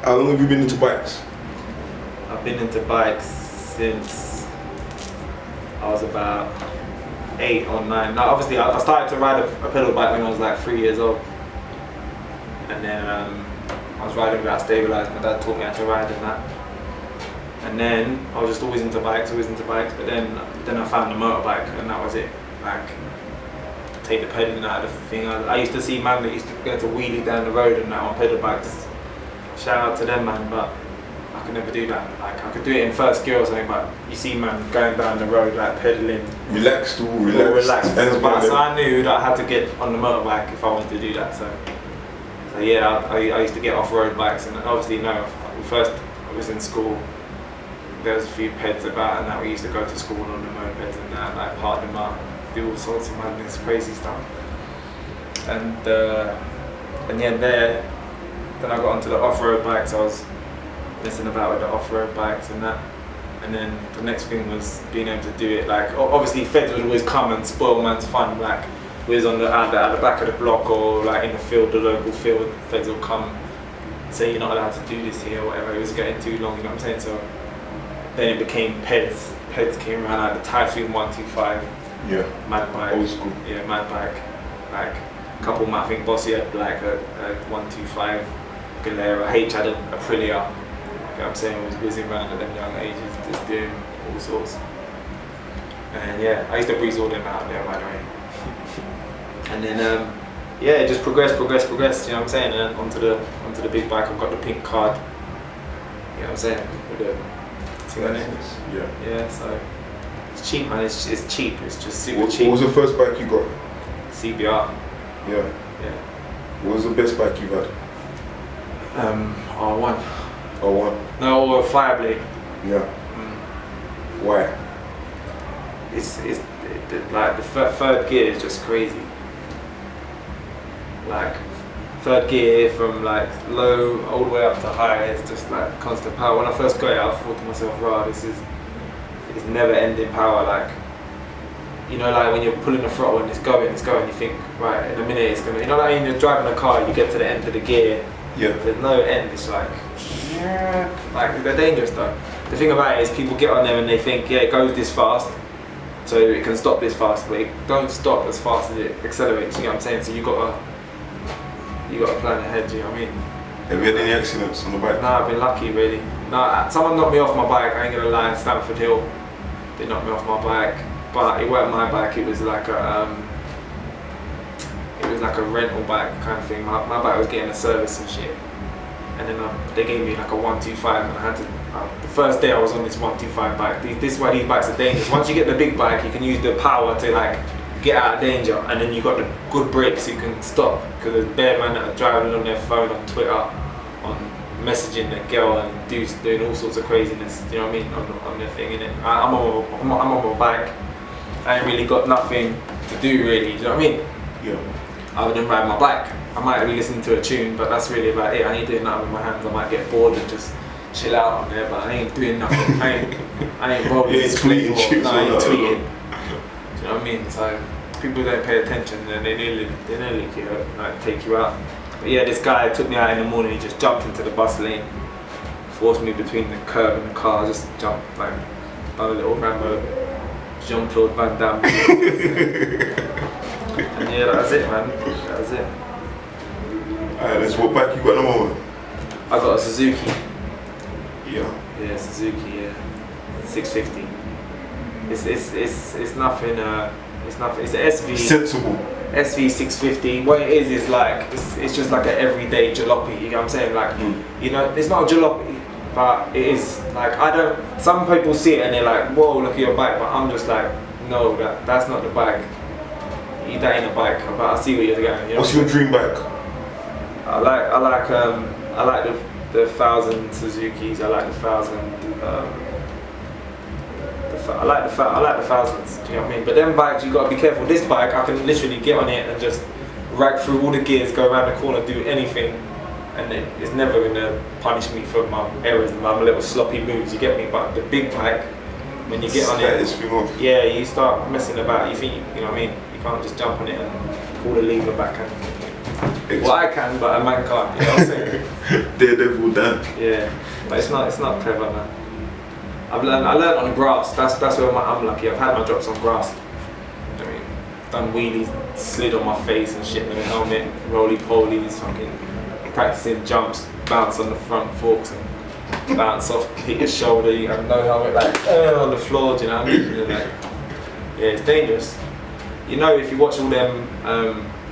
How long have you been into bikes? I've been into bikes since I was about 8 or 9. Now, obviously, I started to ride a pedal bike when I was like 3 years old. And then I was riding without stabilizer. My dad taught me how to ride and that. And then I was just always into bikes. But then I found the motorbike, and that was it. Like, take the pedaling out of the thing. I used to see man that used to go to wheelie down the road and that on pedal bikes. Shout out to them, man, but I could never do that. Like, I could do it in first gear or something, but you see man going down the road like pedaling. Relaxed. So I knew that I had to get on the motorbike if I wanted to do that. So yeah, I used to get off-road bikes, and obviously first I was in school. There was a few peds about, and that we used to go to school on the mopeds and that, like park them up, do all sorts of madness, crazy stuff. And yeah, then I got onto the off-road bikes. I was messing about with the off-road bikes and that. And then the next thing was being able to do it. Like, obviously feds would always come and spoil man's fun. Like, we was at the back of the block or like in the field, the local field, feds will come say you're not allowed to do this here or whatever. It was getting too long, you know what I'm saying? So then it became peds. Peds came around, like the Typhoon 125. Yeah. Mad bike. Old school. Yeah, mad bike. Like, a couple, I think Bossy had like a 125 Galera. H had a Aprilia. You know what I'm saying? Was whizzing around at them young ages, just doing all sorts. And yeah, I used to breeze all them out there, by the way. And then yeah, it just progressed, you know what I'm saying? And then onto the big bike. I've got the pink card. You know what I'm saying? With the thing on it. Yeah, so it's cheap, man. It's cheap. It's just super cheap. What was the first bike you got? CBR. Yeah. What was the best bike you've had? R1. R1? No, or Fireblade. Yeah. Why? It's like the third gear is just crazy. Like, third gear from like low all the way up to high is just like constant power. When I first got it, I thought to myself, wow, it's never ending power. Like, you know, like when you're pulling the throttle and it's going, you think, right, in a minute it's gonna, you know, like when you're driving a car, you get to the end of the gear, there's no end, it's like they're dangerous though. The thing about it is people get on them and they think, yeah, it goes this fast, so it can stop this fast, but it don't stop as fast as it accelerates, you know what I'm saying? So you gotta plan ahead, you know what I mean? Have you had any accidents on the bike? Nah, I've been lucky really. Nah, someone knocked me off my bike, I ain't gonna lie, Stamford Hill. They knocked me off my bike, but it weren't my bike, it was like a rental bike kind of thing. My bike was getting a service and shit. And then they gave me like a 125 and I had to, the first day I was on this 125 bike. This is why these bikes are dangerous. Once you get the big bike, you can use the power to like get out of danger, and then you got the good brakes so you can stop, because there's bare men that are driving on their phone, on Twitter, on messaging the girl and dudes doing all sorts of craziness, you know what I mean, on their thing, innit? I'm on my bike, I ain't really got nothing to do really, you know what I mean? Yeah. Other than ride my bike. I might be listening to a tune, but that's really about it. I ain't doing nothing with my hands. I might get bored and just chill out on there, but I ain't doing nothing. I ain't rolling. You ain't tweeting. No, I ain't tweeting. Do you know what I mean? So people don't pay attention and they nearly like take you out. But yeah, this guy took me out in the morning. He just jumped into the bus lane, forced me between the curb and the car. Just jumped, like done a little Rambo, Jean-Claude Van Damme. And yeah, that's it, man. That's it. Alright, that's what bike you got at the moment? I got a Suzuki. Yeah, Suzuki, yeah. 650. It's nothing. It's nothing. It's an SV. Sensible. SV 650. What it is like it's just like an everyday jalopy. You know what I'm saying? Like, you know, it's not a jalopy, but it is like some people see it and they're like, whoa, look at your bike. But I'm just like, no, that's not the bike. That ain't a bike. But I see where you're going. You know? What's your dream bike? I like the 1000 Suzukis. I like the 1000. I like the thousands. Do you know what I mean? But them bikes, you gotta be careful. This bike, I can literally get on it and just rag through all the gears, go around the corner, do anything, and it's never gonna punish me for my errors and my little sloppy moves. You get me? But the big bike, when you get on it, yeah, you start messing about. You think, you know what I mean? You can't just jump on it and pull the lever back and Well, I can, but a man can't. You know what I'm saying? Daredevil Dan. Yeah, but it's not clever, man. I learned on grass. That's where I'm lucky. I've had my drops on grass. I mean, done wheelies, slid on my face and shit with a helmet, roly polies, fucking practicing jumps, bounce on the front forks and bounce off, hit your shoulder. You have no helmet, like on the floor. Do you know what I mean? Like, yeah, it's dangerous. You know, if you watch all them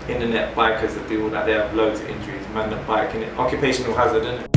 internet bikers that do all that, they have loads of injuries. Man, that bike in it, occupational hazard, isn't it?